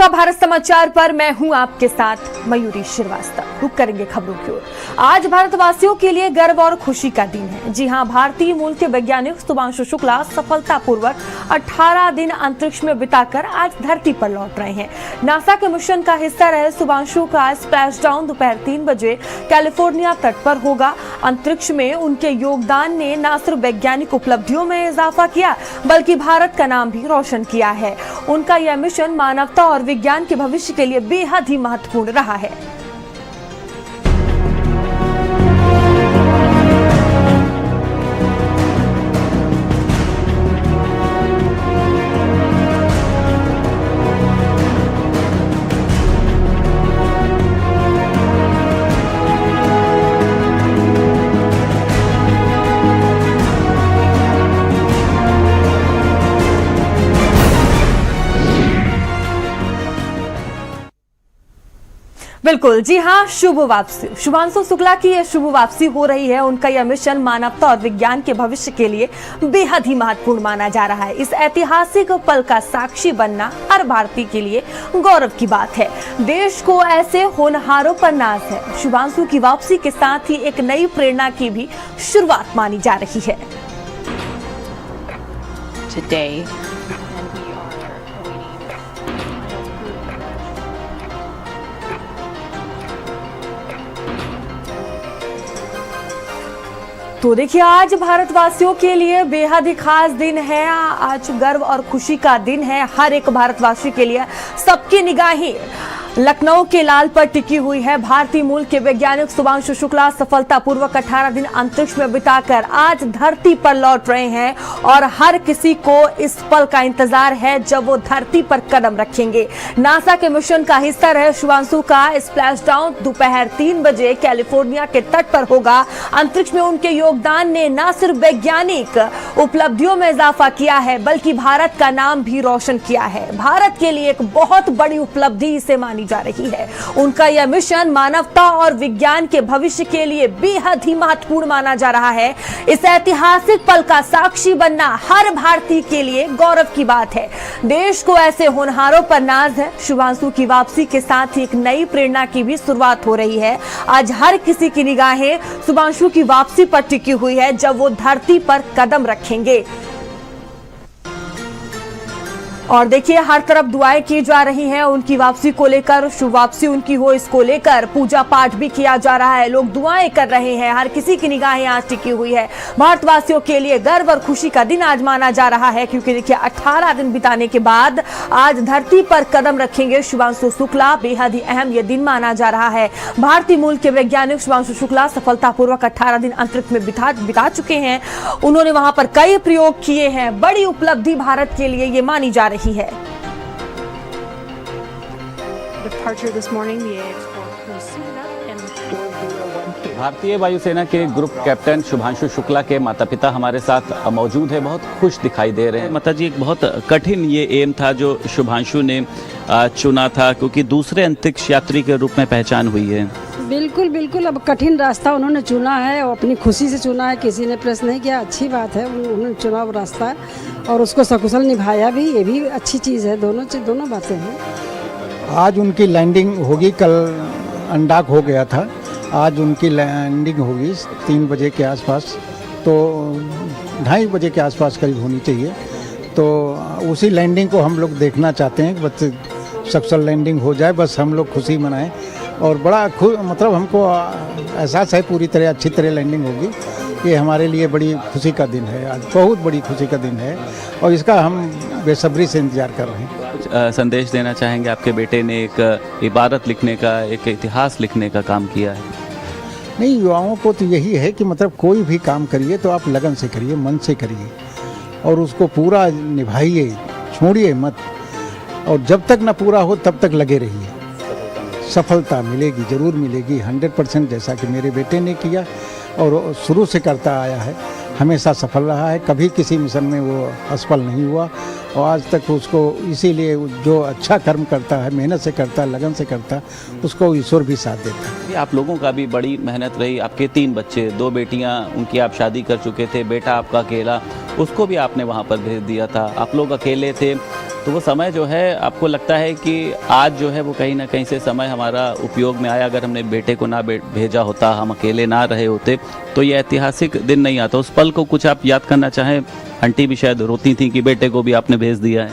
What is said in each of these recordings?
आपका भारत समाचार पर मैं हूं आपके साथ मयूरी श्रीवास्तव। रुक करेंगे खबरों की ओर। आज भारतवासियों के लिए गर्व और खुशी का दिन है। जी हां, भारतीय मूल के वैज्ञानिक शुभांशु शुक्ला सफलतापूर्वक 18 दिन अंतरिक्ष में बिताकर आज धरती पर लौट रहे हैं। नासा के मिशन का हिस्सा रहे शुभांशु का स्प्लैश डाउन दोपहर 3 बजे कैलिफोर्निया तट पर होगा। अंतरिक्ष में उनके योगदान ने न सिर्फ वैज्ञानिक उपलब्धियों में इजाफा किया बल्कि भारत का नाम भी रोशन किया है। उनका यह मिशन मानवता और विज्ञान के भविष्य के लिए बेहद ही महत्वपूर्ण रहा है। बिल्कुल, जी हाँ, शुभ वापसी। शुभांशु शुक्ला की यह शुभ वापसी हो रही है। उनका यह मिशन मानवता और विज्ञान के भविष्य के लिए बेहद ही महत्वपूर्ण माना जा रहा है। इस ऐतिहासिक पल का साक्षी बनना हर भारतीय के लिए गौरव की बात है। देश को ऐसे होनहारों पर नाज है। शुभांशु की वापसी के साथ ही एक नई प्रेरणा की भी शुरुआत मानी जा रही है। तो देखिए, आज भारतवासियों के लिए बेहद ही खास दिन है। आज गर्व और खुशी का दिन है हर एक भारतवासी के लिए। सबकी निगाहें लखनऊ के लाल पर टिकी हुई है। भारतीय मूल के वैज्ञानिक शुभांशु शुक्ला सफलतापूर्वक 18 दिन अंतरिक्ष में बिताकर आज धरती पर लौट रहे हैं और हर किसी को इस पल का इंतजार है जब वो धरती पर कदम रखेंगे। नासा के मिशन का हिस्सा रहे शुभांशु का स्प्लैश डाउन दोपहर 3 बजे कैलिफोर्निया के तट पर होगा। अंतरिक्ष में उनके योगदान ने न सिर्फ वैज्ञानिक उपलब्धियों में इजाफा किया है बल्कि भारत का नाम भी रोशन किया है। भारत के लिए एक बहुत बड़ी उपलब्धि इसे मानी जा रही है। उनका यह मिशन मानवता और विज्ञान के भविष्य के लिए बेहद ही महत्वपूर्ण माना जा रहा है। इस ऐतिहासिक पल का साक्षी बनना हर भारतीय के लिए गौरव की बात है। देश को ऐसे होनहारों पर नाज है। शुभांशु की वापसी के साथ ही एक नई प्रेरणा की भी शुरुआत हो रही है। आज हर किसी की निगाहें शुभांशु की वापसी पर टिकी हुई है जब वो धरती पर कदम रखेंगे। और देखिए, हर तरफ दुआएं की जा रही हैं उनकी वापसी को लेकर। शुभ वापसी उनकी हो इसको लेकर पूजा पाठ भी किया जा रहा है। लोग दुआएं कर रहे हैं। हर किसी की निगाहें आज टिकी हुई है। भारतवासियों के लिए गर्व और खुशी का दिन आज माना जा रहा है क्योंकि देखिए 18 दिन बिताने के बाद आज धरती पर कदम रखेंगे शुभांशु शुक्ला। बेहद ही अहम यह दिन माना जा रहा है। भारतीय मूल के वैज्ञानिक शुभांशु शुक्ला सफलतापूर्वक 18 दिन अंतरिक्ष में बिता चुके हैं। उन्होंने वहां पर कई प्रयोग किए हैं। बड़ी उपलब्धि भारत के लिए ये मानी जा रही है। भारतीय वायुसेना के ग्रुप कैप्टन शुभांशु शुक्ला के माता पिता हमारे साथ मौजूद है। बहुत खुश दिखाई दे रहे हैं। माता जी, एक बहुत कठिन ये एम था जो शुभांशु ने चुना था क्योंकि दूसरे अंतरिक्ष यात्री के रूप में पहचान हुई है। बिल्कुल बिल्कुल, अब कठिन रास्ता उन्होंने चुना है और अपनी खुशी से चुना है। किसी ने प्रश्न नहीं किया। अच्छी बात है, उन्होंने चुना वो रास्ता और उसको सकुशल निभाया भी। ये भी अच्छी चीज़ है। दोनों बातें हैं। आज उनकी लैंडिंग होगी। कल अनडॉक हो गया था। आज उनकी लैंडिंग होगी 3 बजे के आसपास, तो 2:30 बजे के आसपास करीब होनी चाहिए। तो उसी लैंडिंग को हम लोग देखना चाहते हैं। बस सकुशल लैंडिंग हो जाए, बस हम लोग खुशी मनाएं। और बड़ा मतलब हमको एहसास है पूरी तरह अच्छी तरह लैंडिंग होगी। ये हमारे लिए बड़ी खुशी का दिन है। आज बहुत बड़ी खुशी का दिन है और इसका हम बेसब्री से इंतजार कर रहे हैं। कुछ संदेश देना चाहेंगे? आपके बेटे ने एक इबारत लिखने का, एक इतिहास लिखने का काम किया है। नहीं, युवाओं को तो यही है कि मतलब कोई भी काम करिए तो आप लगन से करिए, मन से करिए और उसको पूरा निभाइए, छोड़िए मत। और जब तक ना पूरा हो तब तक लगे रहिए। सफलता मिलेगी, जरूर मिलेगी 100%, जैसा कि मेरे बेटे ने किया और शुरू से करता आया है। हमेशा सफल रहा है। कभी किसी मिशन में वो असफल नहीं हुआ और आज तक उसको इसीलिए जो अच्छा कर्म करता है, मेहनत से करता है, लगन से करता है, उसको ईश्वर भी साथ देता है। ये आप लोगों का भी बड़ी मेहनत रही। आपके 3 बच्चे, 2 बेटियां, उनकी आप शादी कर चुके थे, बेटा आपका अकेला, उसको भी आपने वहाँ पर भेज दिया था, आप लोग अकेले थे। तो वो समय जो है आपको लगता है कि आज जो है वो कहीं ना कहीं से समय हमारा उपयोग में आया? अगर हमने बेटे को ना भेजा होता, हम अकेले ना रहे होते, तो ये ऐतिहासिक दिन नहीं आता। उस पल को कुछ आप याद करना चाहें? आंटी भी शायद रोती थी कि बेटे को भी आपने भेज दिया है।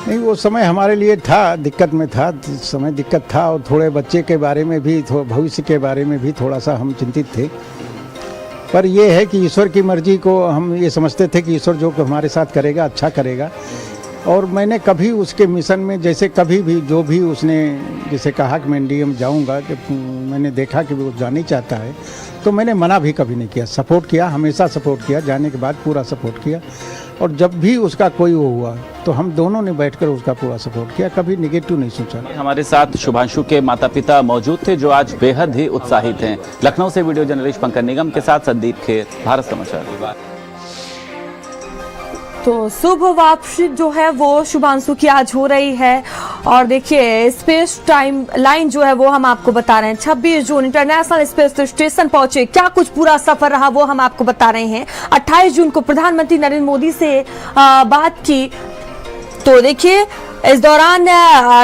नहीं, वो समय हमारे लिए था, दिक्कत में था, समय दिक्कत था, और थोड़े बच्चे के बारे में भी, भविष्य के बारे में भी थोड़ा सा हम चिंतित थे। पर ये है कि ईश्वर की मर्जी को हम ये समझते थे कि ईश्वर जो हमारे साथ करेगा अच्छा करेगा। और मैंने कभी उसके मिशन में, जैसे कभी भी जो भी उसने जैसे कहा कि मैं इंडिया में जाऊँगा, जब मैंने देखा कि वो जाना ही चाहता है, तो मैंने मना भी कभी नहीं किया, सपोर्ट किया, हमेशा सपोर्ट किया, जाने के बाद पूरा सपोर्ट किया। और जब भी उसका कोई वो हुआ तो हम दोनों ने बैठकर उसका पूरा सपोर्ट किया, कभी निगेटिव नहीं सोचा। हमारे साथ शुभांशु के माता पिता मौजूद थे जो आज बेहद ही उत्साहित हैं। लखनऊ से वीडियो जर्नलिस्ट पंकज निगम के साथ संदीप खेर, भारत समाचार। तो शुभ वापसी जो है वो शुभांशु की आज हो रही है। और देखिए स्पेस टाइम लाइन जो है वो हम आपको बता रहे हैं। 26 जून इंटरनेशनल स्पेस स्टेशन पहुंचे, क्या कुछ पूरा सफर रहा वो हम आपको बता रहे हैं। 28 जून को प्रधानमंत्री नरेंद्र मोदी से बात की। तो देखिए इस दौरान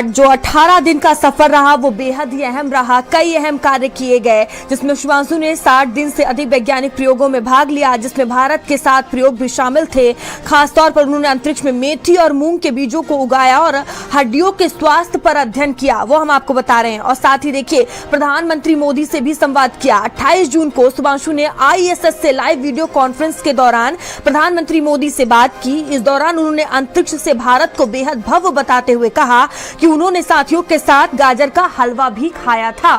जो 18 दिन का सफर रहा वो बेहद ही अहम रहा। कई अहम कार्य किए गए जिसमें शुभांशु ने 60 दिन से अधिक वैज्ञानिक प्रयोगों में भाग लिया, जिसमें भारत के साथ प्रयोग भी शामिल थे। खासतौर पर उन्होंने अंतरिक्ष में मेथी और मूंग के बीजों को उगाया और हड्डियों के स्वास्थ्य पर अध्ययन किया, वो हम आपको बता रहे हैं। और साथ ही देखिए प्रधानमंत्री मोदी से भी संवाद किया। 28 जून को शुभांशु ने ISS से लाइव वीडियो कॉन्फ्रेंस के दौरान प्रधानमंत्री मोदी से बात की। इस दौरान उन्होंने अंतरिक्ष से भारत को बेहद भव्य बताते हुए कहा कि उन्होंने साथियों के साथ गाजर का हलवा भी खाया था।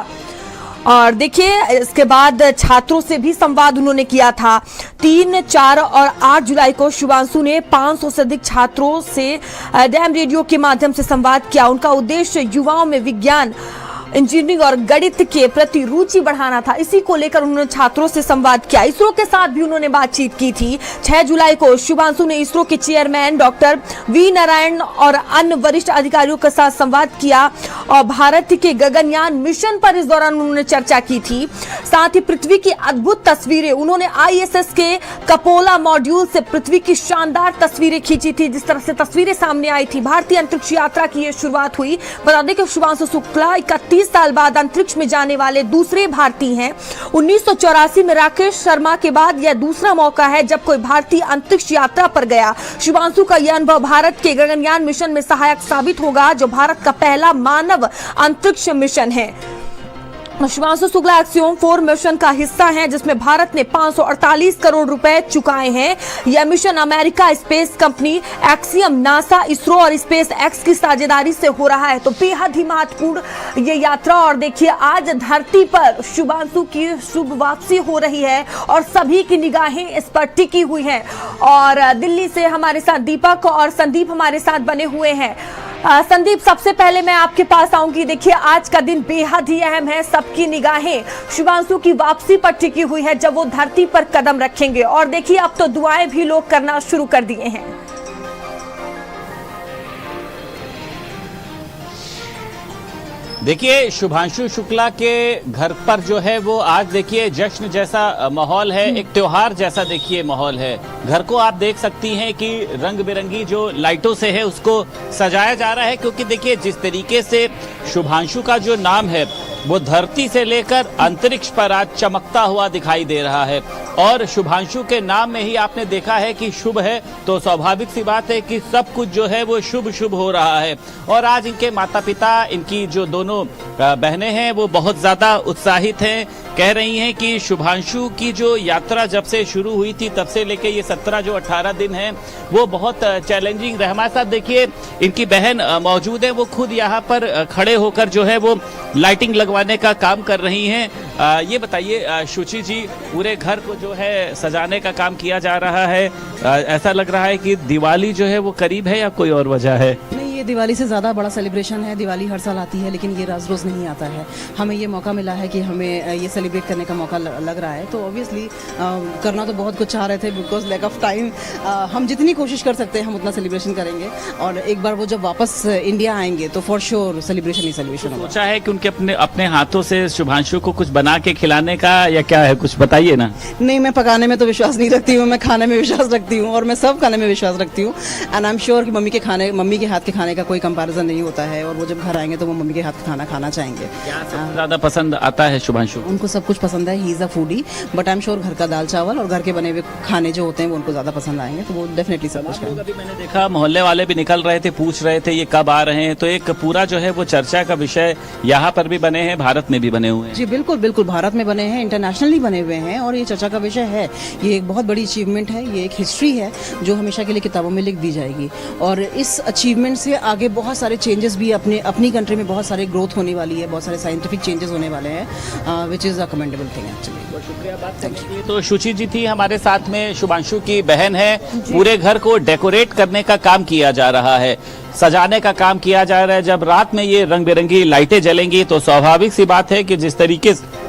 और देखिए इसके बाद छात्रों से भी संवाद उन्होंने किया था। 3, 4 और 8 जुलाई को शुभांशु ने 500 से अधिक छात्रों से डैम रेडियो के माध्यम से संवाद किया। उनका उद्देश्य युवाओं में विज्ञान, इंजीनियरिंग और गणित के प्रति रुचि बढ़ाना था। इसी को लेकर उन्होंने छात्रों से संवाद किया। इसरो के साथ भी उन्होंने बातचीत की थी। 6 जुलाई को शुभांशु ने इसरो के चेयरमैन डॉक्टर वी नारायण और अन्य वरिष्ठ अधिकारियों के साथ संवाद किया और भारत के गगनयान मिशन पर इस दौरान उन्होंने चर्चा की थी। साथ ही पृथ्वी की अद्भुत तस्वीरें, उन्होंने ISS के कपोला मॉड्यूल से पृथ्वी की शानदार तस्वीरें खींची थी। जिस तरह से तस्वीरें सामने आई थी, भारतीय अंतरिक्ष यात्रा की यह शुरुआत हुई। बता दें कि शुभांशु शुक्ला 31 साल बाद अंतरिक्ष में जाने वाले दूसरे भारतीय हैं। 1984 में राकेश शर्मा के बाद यह दूसरा मौका है जब कोई भारतीय अंतरिक्ष यात्रा पर गया। शुभांशु का यह अनुभव भारत के गगनयान मिशन में सहायक साबित होगा, जो भारत का पहला मानव अंतरिक्ष मिशन है। शुभांशु शुक्ला एक्सियोम 4 मिशन का हिस्सा है, जिसमें भारत ने 548 करोड़ रुपए चुकाए हैं। यह mission America space company axiom, NASA, ISRO और स्पेस एक्स की साझेदारी से हो रहा है। तो बेहद ही महत्वपूर्ण ये यात्रा। और देखिए आज धरती पर शुभांशु की शुभ वापसी हो रही है और सभी की निगाहें इस पर टिकी हुई हैं। और दिल्ली से हमारे साथ दीपक और संदीप हमारे साथ बने हुए हैं। संदीप, सबसे पहले मैं आपके पास आऊंगी। देखिए आज का दिन बेहद ही अहम है, सबकी निगाहें शुभांशु की वापसी पर टिकी हुई है जब वो धरती पर कदम रखेंगे। और देखिए अब तो दुआएं भी लोग करना शुरू कर दिए हैं। देखिए शुभांशु शुक्ला के घर पर जो है वो आज देखिए जश्न जैसा माहौल है, एक त्योहार जैसा देखिए माहौल है। घर को आप देख सकती हैं कि रंग बिरंगी जो लाइटों से है उसको सजाया जा रहा है, क्योंकि देखिए जिस तरीके से शुभांशु का जो नाम है वो धरती से लेकर अंतरिक्ष पर आज चमकता हुआ दिखाई दे रहा है। और शुभांशु के नाम में ही आपने देखा है कि शुभ है, तो स्वाभाविक सी बात है कि सब कुछ जो है वो शुभ शुभ हो रहा है। और आज इनके माता पिता, इनकी जो दोनों बहनें हैं वो बहुत ज्यादा उत्साहित हैं। कह रही हैं कि शुभांशु की जो यात्रा जब से शुरू हुई थी तब से लेके ये 17 जो 18 दिन हैं वो बहुत चैलेंजिंग रहे। हमारे साथ देखिए इनकी बहन मौजूद है, वो खुद यहाँ पर खड़े होकर जो है वो लाइटिंग लगवाने का काम कर रही हैं। ये बताइए शुचि जी, पूरे घर को जो है सजाने का काम किया जा रहा है, ऐसा लग रहा है कि दिवाली जो है वो करीब है या कोई और वजह है? नहीं, ये दिवाली से ज़्यादा बड़ा सेलिब्रेशन है। दिवाली हर साल आती है लेकिन ये रोज़ रोज़ नहीं आता है। हमें ये मौका मिला है कि हमें ये सेलिब्रेट करने का मौका लग रहा है, तो ऑब्वियसली करना तो बहुत कुछ चाह रहे थे, बिकॉज लैक ऑफ टाइम। हम जितनी कोशिश कर सकते हैं हम उतना सेलिब्रेशन करेंगे, और एक बार वो जब वापस इंडिया आएंगे तो for sure celebration he celebration होगा। सोचा है कि उनके अपने हाथों से शुभांशु को कुछ बना के खिलाने का, या क्या है, कुछ बताइए ना। नहीं, मैं पकाने में तो विश्वास नहीं रखती हूँ, मैं खाने में विश्वास रखती हूँ, और मैं सब खाने में विश्वास रखती हूँ। एंड आई एम श्योर कि मम्मी के हाथ के खाने का कोई कंपैरिजन नहीं होता है, और वो जब घर आएंगे तो वो मम्मी के हाथ का खाना खाना चाहेंगे। क्या सबसे ज्यादा पसंद आता है शुभांशु? उनको सब कुछ पसंद है, he is a foodie, but I am sure घर का दाल चावल और घर के बने हुए खाने जो होते हैं वो उनको ज़्यादा पसंद आएंगे, तो वो डेफिनेटली सब कुछ खाएंगे। अभी मैंने देखा मोहल्ले वाले भी निकल रहे थे, पूछ रहे थे ये कब आ रहे हैं, तो एक पूरा जो है वो चर्चा का विषय यहाँ पर भी बने हैं, भारत में भी बने हुए हैं। जी बिल्कुल बिल्कुल, भारत में बने हैं, इंटरनेशनली बने हुए हैं, और ये चर्चा का विषय है। ये एक बहुत बड़ी अचीवमेंट है, ये एक हिस्ट्री है जो हमेशा के लिए किताबों में लिख दी जाएगी, और इस अचीवमेंट से आगे बहुत सारे चेंजेस भी अपनी कंट्री में बहुत सारे ग्रोथ होने वाली है, बहुत सारे साइंटिफिक चेंजेस होने वाले हैं, which is a commendable thing actually. शुक्रिया बात करने के लिए। तो शुचि जी थी हमारे साथ में, शुभांशु की बहन है। पूरे घर को डेकोरेट करने का काम किया जा रहा है, सजाने का काम किया जा रहा है। जब रात में ये रंग बिरंगी लाइटें जलेंगी तो स्वाभाविक सी बात है कि जिस तरीके से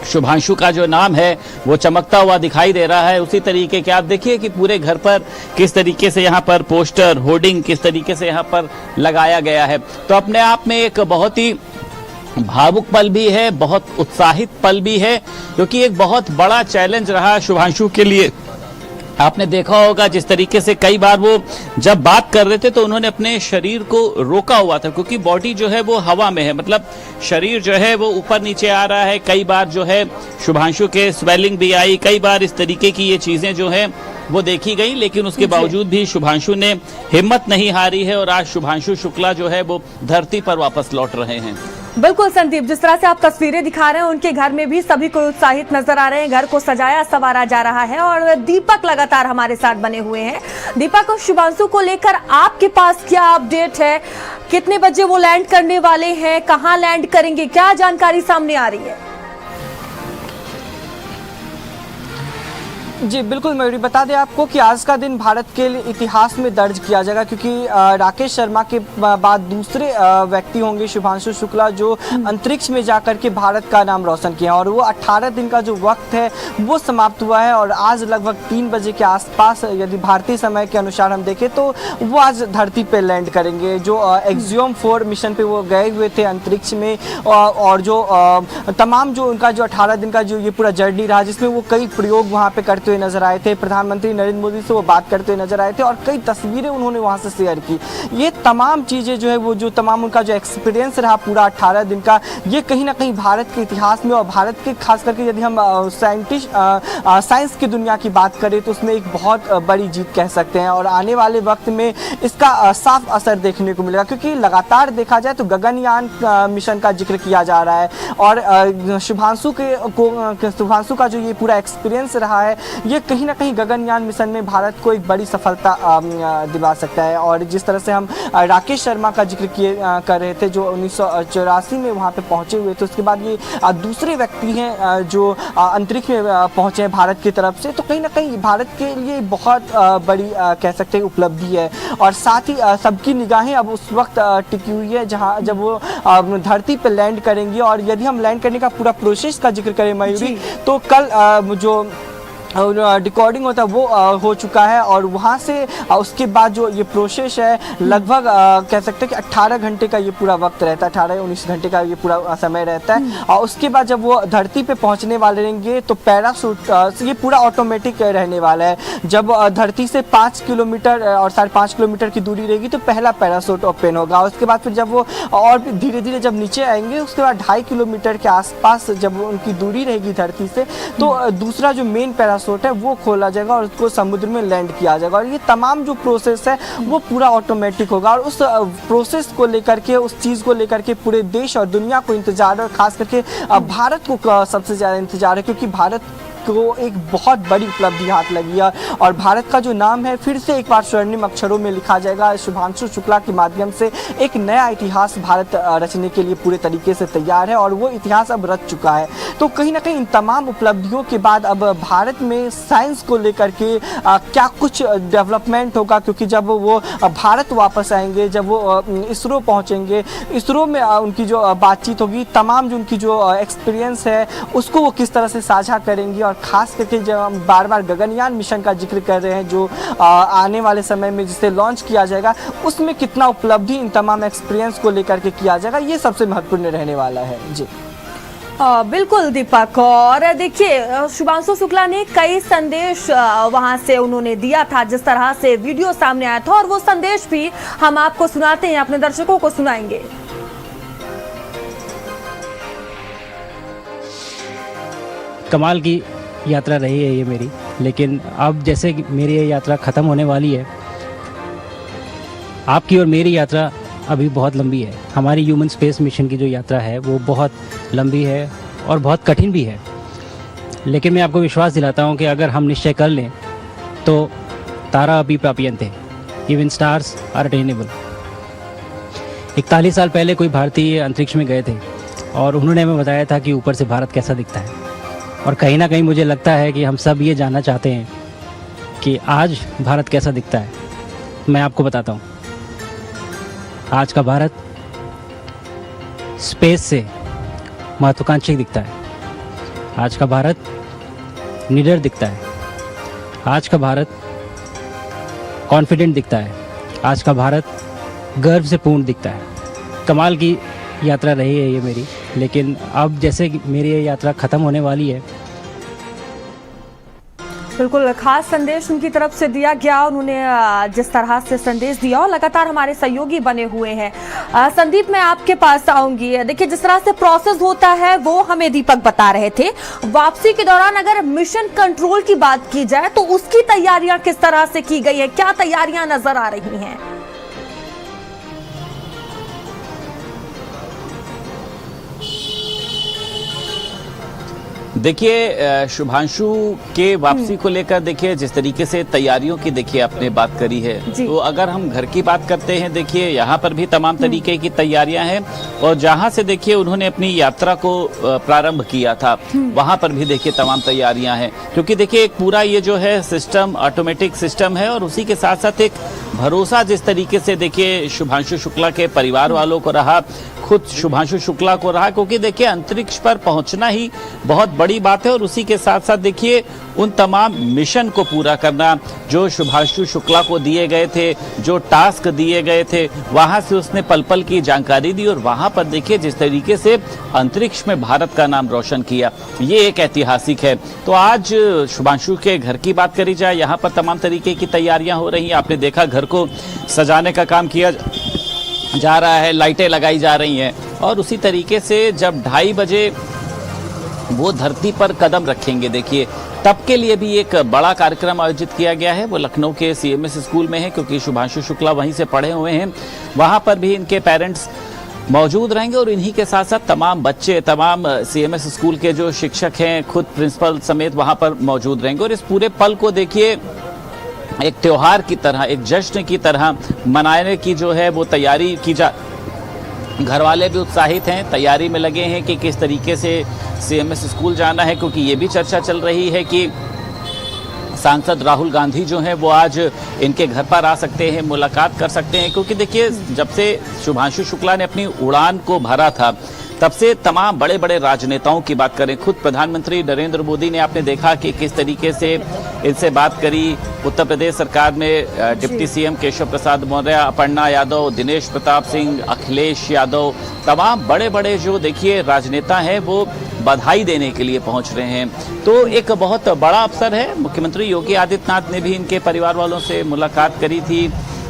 शुभांशु का जो नाम है वो चमकता हुआ दिखाई दे रहा है, उसी तरीके के आप देखिए कि पूरे घर पर किस तरीके से यहाँ पर पोस्टर, होर्डिंग किस तरीके से यहाँ पर लगाया गया है। तो अपने आप में एक बहुत ही भावुक पल भी है, बहुत उत्साहित पल भी है, क्योंकि एक बहुत बड़ा चैलेंज रहा शुभांशु के लिए। आपने देखा होगा जिस तरीके से कई बार वो जब बात कर रहे थे तो उन्होंने अपने शरीर को रोका हुआ था, क्योंकि बॉडी जो है वो हवा में है, मतलब शरीर जो है वो ऊपर नीचे आ रहा है। कई बार जो है शुभांशु के स्वेलिंग भी आई, कई बार इस तरीके की ये चीजें जो है वो देखी गई, लेकिन उसके बावजूद भी शुभांशु ने हिम्मत नहीं हारी है, और आज शुभांशु शुक्ला जो है वो धरती पर वापस लौट रहे हैं। बिल्कुल संदीप, जिस तरह से आप तस्वीरें दिखा रहे हैं उनके घर में भी सभी को उत्साहित नजर आ रहे हैं, घर को सजाया संवारा जा रहा है, और दीपक लगातार हमारे साथ बने हुए हैं। दीपक, और शुभांशु को लेकर आपके पास क्या अपडेट है? कितने बजे वो लैंड करने वाले हैं, कहां लैंड करेंगे, क्या जानकारी सामने आ रही है? जी बिल्कुल मयूरी, बता दें आपको कि आज का दिन भारत के इतिहास में दर्ज किया जाएगा, क्योंकि राकेश शर्मा के बाद दूसरे व्यक्ति होंगे शुभांशु शुक्ला जो अंतरिक्ष में जाकर के भारत का नाम रोशन किया, और वो 18 दिन का जो वक्त है वो समाप्त हुआ है, और आज लगभग 3 बजे के आसपास यदि भारतीय समय के अनुसार हम देखें तो वो आज धरती पे लैंड करेंगे। जो एक्सियोम 4 मिशन पे वो गए हुए थे अंतरिक्ष में, और जो तमाम जो उनका जो 18 दिन का जो ये पूरा जर्नी रहा, जिसमें वो कई प्रयोग वहाँ पे करते हुए नजर आए थे, प्रधानमंत्री नरेंद्र मोदी से वो बात करते हुए नजर आए थे, और कई तस्वीरें उन्होंने वहां से शेयर की। ये तमाम चीजें जो है वो जो तमाम उनका जो एक्सपीरियंस रहा पूरा 18 दिन का, ये कहीं ना कहीं भारत के इतिहास में, और भारत के खास करके यदि हम साइंस की दुनिया की बात करें तो उसमें एक बहुत बड़ी जीत कह सकते हैं, और आने वाले वक्त में इसका साफ असर देखने को मिलेगा, क्योंकि लगातार देखा जाए तो गगनयान मिशन का जिक्र किया जा रहा है, और शुभांशु का जो ये पूरा एक्सपीरियंस रहा है ये कहीं ना कहीं गगनयान मिशन में भारत को एक बड़ी सफलता दिला सकता है। और जिस तरह से हम राकेश शर्मा का जिक्र कर रहे थे जो 1984 में वहाँ पे पहुँचे हुए थे, उसके बाद ये दूसरे व्यक्ति हैं जो अंतरिक्ष में पहुँचे हैं भारत की तरफ से, तो कहीं ना कहीं भारत के लिए बहुत बड़ी कह सकते हैं उपलब्धि है। और साथ ही सबकी निगाहें अब उस वक्त टिकी हुई है जहाँ जब वो धरती पर लैंड करेंगी, और यदि हम लैंड करने का पूरा प्रोसेस का जिक्र करें मयूरी, तो कल जो रिकॉर्डिंग होता है वो हो चुका है, और वहाँ से उसके बाद जो ये प्रोसेस है लगभग कह सकते हैं कि 18 घंटे का ये पूरा वक्त रहता है, 18-19 घंटे का ये पूरा समय रहता है। और उसके बाद जब वो धरती पे पहुँचने वाले रहेंगे तो पैराशूट ये पूरा ऑटोमेटिक रहने वाला है। जब धरती से 5 किलोमीटर और 5.5 किलोमीटर की दूरी रहेगी तो पहला पैराशूट ओपन होगा, उसके बाद फिर जब वो और धीरे धीरे जब नीचे आएंगे उसके बाद 2.5 किलोमीटर के आसपास जब उनकी दूरी रहेगी धरती से, तो दूसरा जो मेन पैराशूट है वो खोला जाएगा और उसको समुद्र में लैंड किया जाएगा। और ये तमाम जो प्रोसेस है वो पूरा ऑटोमेटिक होगा, और उस प्रोसेस को लेकर के, उस चीज़ को लेकर के पूरे देश और दुनिया को इंतजार है, और खास करके भारत को सबसे ज़्यादा इंतजार है, क्योंकि भारत को एक बहुत बड़ी उपलब्धि हाथ लगी है और भारत का जो नाम है फिर से एक बार स्वर्णिम अक्षरों में लिखा जाएगा। शुभांशु शुक्ला के माध्यम से एक नया इतिहास भारत रचने के लिए पूरे तरीके से तैयार है और वो इतिहास अब रच चुका है। तो कहीं ना कहीं इन तमाम उपलब्धियों के बाद अब भारत में साइंस को लेकर के क्या कुछ डेवलपमेंट होगा, क्योंकि जब वो भारत वापस आएंगे, जब वो इसरो पहुंचेंगे, इसरो में उनकी जो बातचीत होगी, तमाम जो उनकी जो एक्सपीरियंस है उसको वो किस तरह से साझा करेंगी और ख़ास करके जब हम बार बार गगनयान मिशन का जिक्र कर रहे हैं जो आने वाले समय में जिसे लॉन्च किया जाएगा, उसमें कितना उपलब्धि इन तमाम एक्सपीरियंस को लेकर के किया जाएगा, ये सबसे महत्वपूर्ण रहने वाला है। जी बिल्कुल दीपक, और देखिए शुभांशु शुक्ला ने कई संदेश वहां से उन्होंने दिया था, जिस तरह से वीडियो सामने आया था, और वो संदेश भी हम आपको सुनाते हैं, अपने दर्शकों को सुनाएंगे। कमाल की यात्रा रही है ये मेरी, लेकिन अब जैसे कि मेरी ये यात्रा ख़त्म होने वाली है, आपकी और मेरी यात्रा अभी बहुत लंबी है। हमारी ह्यूमन स्पेस मिशन की जो यात्रा है वो बहुत लंबी है और बहुत कठिन भी है, लेकिन मैं आपको विश्वास दिलाता हूँ कि अगर हम निश्चय कर लें तो तारा अभी प्राप्यंत है, इवन स्टार्स आर अटेनेबल। 41 साल पहले कोई भारतीय अंतरिक्ष में गए थे और उन्होंने हमें बताया था कि ऊपर से भारत कैसा दिखता है, और कहीं ना कहीं मुझे लगता है कि हम सब ये जानना चाहते हैं कि आज भारत कैसा दिखता है। मैं आपको बताता हूँ, आज का भारत स्पेस से महत्वाकांक्षी दिखता है, आज का भारत निडर दिखता है, आज का भारत कॉन्फिडेंट दिखता है, आज का भारत गर्व से पूर्ण दिखता है। कमाल की यात्रा रही है ये मेरी, लेकिन अब जैसे कि मेरी ये यात्रा ख़त्म होने वाली है। बिल्कुल खास संदेश उनकी तरफ से दिया गया, उन्होंने जिस तरह से संदेश दिया और लगातार हमारे सहयोगी बने हुए हैं। संदीप, मैं आपके पास आऊंगी। देखिए, जिस तरह से प्रोसेस होता है वो हमें दीपक बता रहे थे। वापसी के दौरान अगर मिशन कंट्रोल की बात की जाए तो उसकी तैयारियां किस तरह से की गई है, क्या तैयारियां नजर आ रही हैं? देखिए, शुभांशु के वापसी को लेकर देखिए जिस तरीके से तैयारियों की देखिए आपने बात करी है, तो अगर हम घर की बात करते हैं, देखिए यहाँ पर भी तमाम तरीके की तैयारियां हैं, और जहाँ से देखिए उन्होंने अपनी यात्रा को प्रारंभ किया था वहाँ पर भी देखिए तमाम तैयारियां हैं, क्योंकि देखिए एक पूरा ये जो है सिस्टम ऑटोमेटिक सिस्टम है, और उसी के साथ साथ एक भरोसा जिस तरीके से देखिए शुभांशु शुक्ला के परिवार वालों को रहा, खुद शुभांशु शुक्ला को रहा, क्योंकि देखिए अंतरिक्ष पर पहुंचना ही बहुत बड़ी बात है, और उसी के साथ साथ देखिए उन तमाम मिशन को पूरा करना जो शुभांशु शुक्ला को दिए गए थे, जो टास्क दिए गए थे, वहां से उसने पल पल की जानकारी दी, और वहां पर देखिए जिस तरीके से अंतरिक्ष में भारत का नाम रोशन किया, ये एक ऐतिहासिक है। तो आज शुभांशु के घर की बात करी जाए, यहाँ पर तमाम तरीके की तैयारियां हो रही हैं। आपने देखा घर को सजाने का काम किया जा रहा है, लाइटें लगाई जा रही हैं, और उसी तरीके से जब 2:30 बजे वो धरती पर कदम रखेंगे, देखिए तब के लिए भी एक बड़ा कार्यक्रम आयोजित किया गया है। वो लखनऊ के CMS स्कूल में है, क्योंकि शुभांशु शुक्ला वहीं से पढ़े हुए हैं। वहाँ पर भी इनके पेरेंट्स मौजूद रहेंगे, और इन्हीं के साथ साथ तमाम बच्चे, तमाम CMS स्कूल के जो शिक्षक हैं, खुद प्रिंसिपल समेत वहाँ पर मौजूद रहेंगे, और इस पूरे पल को देखिए एक त्योहार की तरह, एक जश्न की तरह मनाने की जो है वो तैयारी की जा। घर वाले भी उत्साहित हैं, तैयारी में लगे हैं कि किस तरीके से CMS स्कूल जाना है, क्योंकि ये भी चर्चा चल रही है कि सांसद राहुल गांधी जो हैं वो आज इनके घर पर आ सकते हैं, मुलाकात कर सकते हैं, क्योंकि देखिए जब से शुभांशु शुक्ला ने अपनी उड़ान को भरा था तब से तमाम बड़े बड़े राजनेताओं की बात करें, खुद प्रधानमंत्री नरेंद्र मोदी ने आपने देखा कि किस तरीके से इनसे बात करी। उत्तर प्रदेश सरकार में डिप्टी CM केशव प्रसाद मौर्य, अपर्णा यादव, दिनेश प्रताप सिंह, अखिलेश यादव, तमाम बड़े बड़े जो देखिए राजनेता हैं वो बधाई देने के लिए पहुंच रहे हैं। तो एक बहुत बड़ा अवसर है। मुख्यमंत्री योगी आदित्यनाथ ने भी इनके परिवार वालों से मुलाकात करी थी,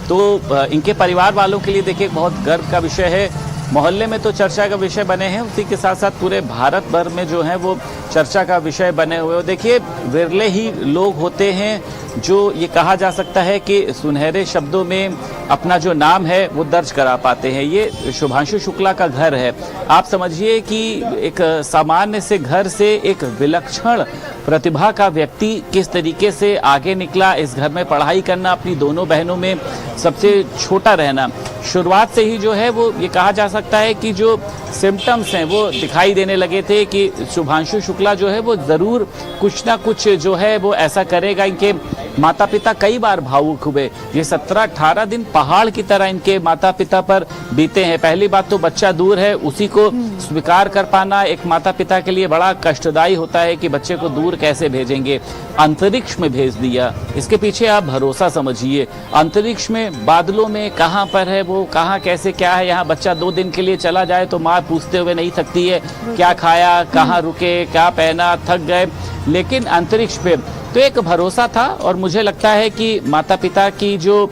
तो इनके परिवार वालों के लिए देखिए बहुत गर्व का विषय है। मोहल्ले में तो चर्चा का विषय बने हैं, उसी के साथ साथ पूरे भारत भर में जो है वो चर्चा का विषय बने हुए। देखिए विरले ही लोग होते हैं जो ये कहा जा सकता है कि सुनहरे शब्दों में अपना जो नाम है वो दर्ज करा पाते हैं। ये शुभांशु शुक्ला का घर है। आप समझिए कि एक सामान्य से घर से एक विलक्षण प्रतिभा का व्यक्ति किस तरीके से आगे निकला, इस घर में पढ़ाई करना, अपनी दोनों बहनों में सबसे छोटा रहना। शुरुआत से ही जो है वो ये कहा जा सकता है कि जो सिम्टम्स हैं वो दिखाई देने लगे थे कि शुभांशु शुक्ला जो है वो ज़रूर कुछ ना कुछ जो है वो ऐसा करेगा। इनके माता पिता कई बार भावुक हुए। ये 17-18 दिन पहाड़ की तरह इनके माता पिता पर बीते हैं। पहली बात तो बच्चा दूर है, उसी को स्वीकार कर पाना एक माता पिता के लिए बड़ा कष्टदायी होता है कि बच्चे को दूर कैसे भेजेंगे। अंतरिक्ष में भेज दिया, इसके पीछे आप भरोसा समझिए। अंतरिक्ष में बादलों में कहाँ पर है वो, कहाँ कैसे क्या है। यहाँ बच्चा 2 दिन के लिए चला जाए तो माँ पूछते हुए नहीं थकती है क्या खाया, कहाँ रुके, क्या पहना, थक गए। लेकिन अंतरिक्ष पे तो एक भरोसा था और मुझे लगता है कि माता पिता की जो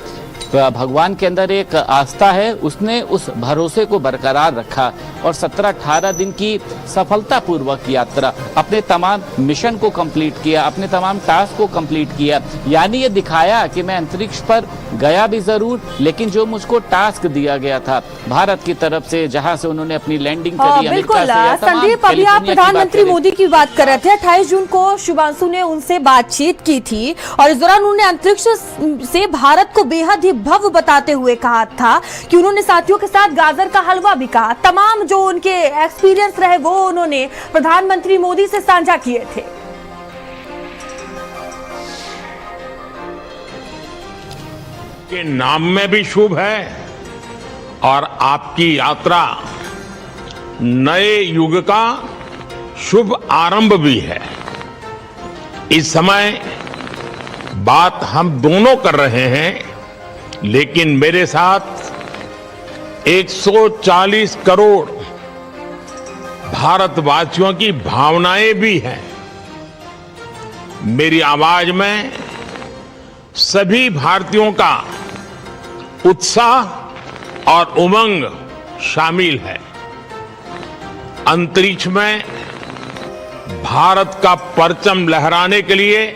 भगवान के अंदर एक आस्था है, उसने उस भरोसे को बरकरार रखा और 17-18 दिन की सफलतापूर्वक यात्रा, अपने तमाम मिशन को कंप्लीट किया, अपने तमाम टास्क को कंप्लीट किया। यानी ये दिखाया कि मैं अंतरिक्ष पर गया भी जरूर, लेकिन जो मुझको टास्क दिया गया था भारत की तरफ से, जहां से उन्होंने अपनी लैंडिंग करी, बिल्कुल संदीप, अभी आप प्रधानमंत्री मोदी की बात कर रहे थे। 28 जून को शुभांशु ने उनसे बातचीत की थी और इस दौरान उन्होंने अंतरिक्ष से भारत को बेहद ही भव्य बताते हुए कहा था कि उन्होंने साथियों के साथ गाजर का हलवा भी कहा। तमाम जो उनके एक्सपीरियंस रहे वो उन्होंने प्रधानमंत्री मोदी से साझा किए थे। के नाम में भी शुभ है और आपकी यात्रा नए युग का शुभ आरंभ भी है। इस समय बात हम दोनों कर रहे हैं, लेकिन मेरे साथ 140 करोड़ भारतवासियों की भावनाएं भी हैं। मेरी आवाज में सभी भारतीयों का उत्साह और उमंग शामिल है। अंतरिक्ष में भारत का परचम लहराने के लिए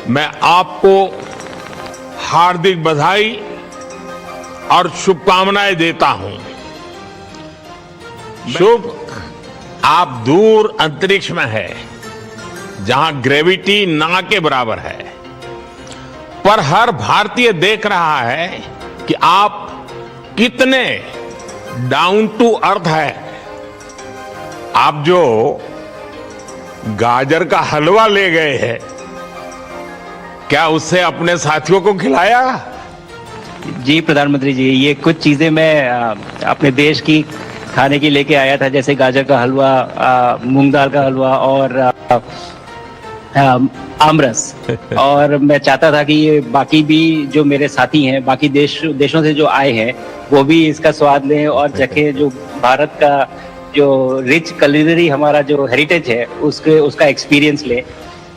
मैं आपको हार्दिक बधाई और शुभकामनाएं देता हूं। शुभ आप दूर अंतरिक्ष में है, जहां ग्रेविटी ना के बराबर है, पर हर भारतीय देख रहा है कि आप कितने डाउन टू अर्थ है। आप जो गाजर का हलवा ले गए हैं, क्या उससे अपने साथियों को खिलाया? जी प्रधानमंत्री जी, ये कुछ चीज़ें मैं अपने देश की खाने की लेके आया था, जैसे गाजर का हलवा, मूंग दाल का हलवा और आमरस। और मैं चाहता था कि ये बाकी भी जो मेरे साथी हैं, बाकी देशों से जो आए हैं, वो भी इसका स्वाद लें और चखें। जो भारत का जो रिच कुलिनरी हमारा जो हेरिटेज है, उसका एक्सपीरियंस लें।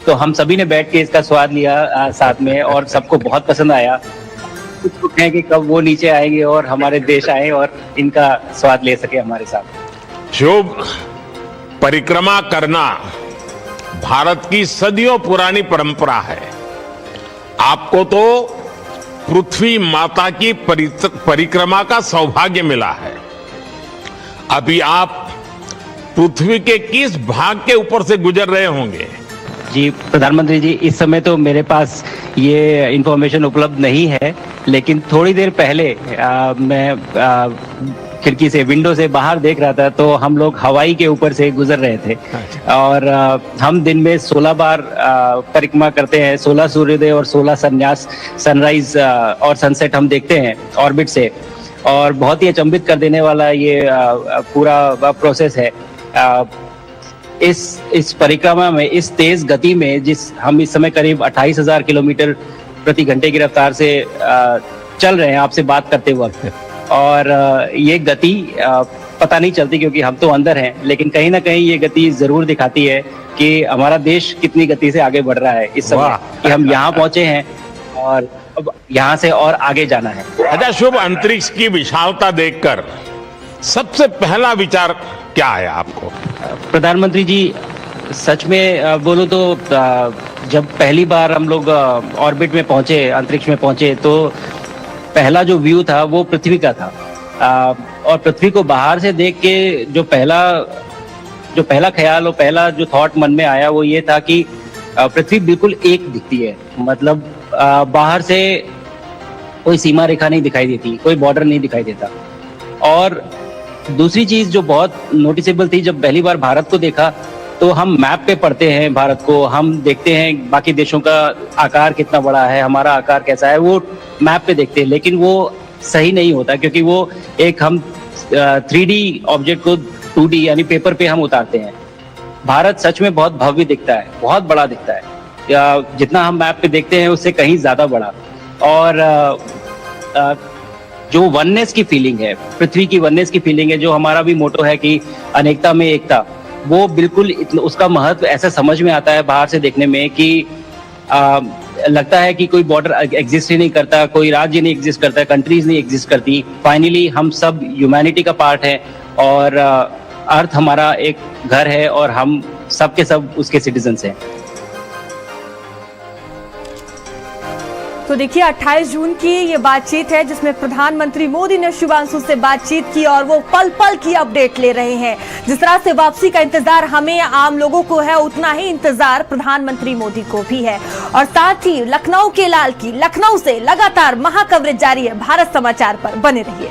तो हम सभी ने बैठ के इसका स्वाद लिया साथ में और सबको बहुत पसंद आया। कुछ हैं कि कब वो नीचे आएंगे और हमारे देश आए और इनका स्वाद ले सके हमारे साथ। शुभ परिक्रमा करना भारत की सदियों पुरानी परंपरा है। आपको तो पृथ्वी माता की परिक्रमा का सौभाग्य मिला है। अभी आप पृथ्वी के किस भाग के ऊपर से गुजर रहे होंगे? जी प्रधानमंत्री जी, इस समय तो मेरे पास ये इंफॉर्मेशन उपलब्ध नहीं है, लेकिन थोड़ी देर पहले मैं खिड़की से, विंडो से बाहर देख रहा था, तो हम लोग हवाई के ऊपर से गुजर रहे थे। और हम दिन में 16 बार परिक्रमा करते हैं। 16 सूर्योदय और 16 संन्यास, सनराइज और सनसेट हम देखते हैं ऑर्बिट से। और बहुत ही अचंभित कर देने वाला ये पूरा प्रोसेस है। इस परिक्रमा में, इस तेज गति में, हम इस समय करीब 28,000 किलोमीटर प्रति घंटे की रफ्तार से चल रहे हैं आपसे बात करते वक्त। और ये गति पता नहीं चलती क्योंकि हम तो अंदर हैं, लेकिन कहीं ना कहीं ये गति जरूर दिखाती है कि हमारा देश कितनी गति से आगे बढ़ रहा है इस समय, कि हम यहाँ पहुंचे हैं और अब यहाँ से और आगे जाना है। अच्छा शुभ, अंतरिक्ष की विशालता देखकर सबसे पहला विचार क्या आया आपको? प्रधानमंत्री जी, सच में बोलो तो जब पहली बार हम लोग ऑर्बिट में पहुंचे, अंतरिक्ष में पहुंचे, तो पहला जो व्यू था वो पृथ्वी का था। और पृथ्वी को बाहर से देख के जो पहला ख्याल और पहला जो थॉट मन में आया वो ये था कि पृथ्वी बिल्कुल एक दिखती है। मतलब बाहर से कोई सीमा रेखा नहीं दिखाई देती, कोई बॉर्डर नहीं दिखाई देता। और दूसरी चीज जो बहुत नोटिसेबल थी, जब पहली बार भारत को देखा तो हम मैप पे पढ़ते हैं भारत को, हम देखते हैं बाकी देशों का आकार कितना बड़ा है, हमारा आकार कैसा है, वो मैप पे देखते हैं। लेकिन वो सही नहीं होता, क्योंकि वो एक हम 3D ऑब्जेक्ट को 2D यानी पेपर पे हम उतारते हैं। भारत सच में बहुत भव्य दिखता है, बहुत बड़ा दिखता है, या जितना हम मैप पे देखते हैं उससे कहीं ज्यादा बड़ा। और जो वननेस की फीलिंग है, पृथ्वी की वननेस की फीलिंग है, जो हमारा भी मोटो है कि अनेकता में एकता, वो बिल्कुल उसका महत्व ऐसा समझ में आता है बाहर से देखने में कि लगता है कि कोई बॉर्डर एग्जिस्ट ही नहीं करता, कोई राज्य नहीं एग्जिस्ट करता, कंट्रीज नहीं एग्जिस्ट करती। फाइनली हम सब ह्यूमैनिटी का पार्ट है और अर्थ हमारा एक घर है और हम सब के सब उसके सिटीजन्स हैं। तो देखिए 28 जून की ये बातचीत है जिसमें प्रधानमंत्री मोदी ने शुभांशु से बातचीत की और वो पल पल की अपडेट ले रहे हैं। जिस तरह से वापसी का इंतजार हमें आम लोगों को है, उतना ही इंतजार प्रधानमंत्री मोदी को भी है। और साथ ही लखनऊ के लाल की लखनऊ से लगातार महाकवरेज जारी है। भारत समाचार पर बने रहिए।